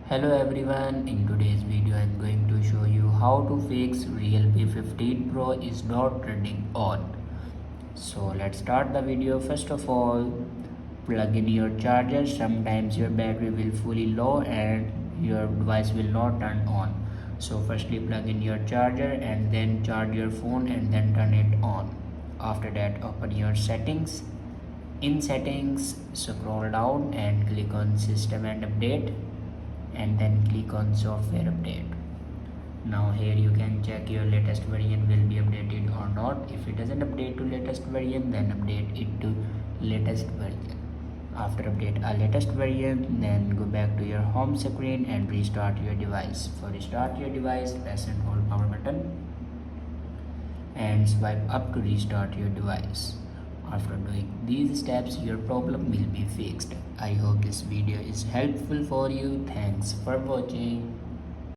Hello everyone, in today's video I am going to show you how to fix Realme 15 Pro is not turning on. So let's start the video. First of all, plug in your charger. Sometimes your battery will fully low and your device will not turn on. So firstly plug in your charger and then charge your phone and then turn it on. After that open your settings. In settings scroll down and click on system and update and then click on software update. Now here you can check your latest version will be updated or not. If it doesn't update to latest version, then update it to latest version. After update a latest version, then go back to your home screen and restart your device. For restart your device, press and hold power button and swipe up to restart your device. After doing these steps, your problem will be fixed. I hope this video is helpful for you. Thanks for watching.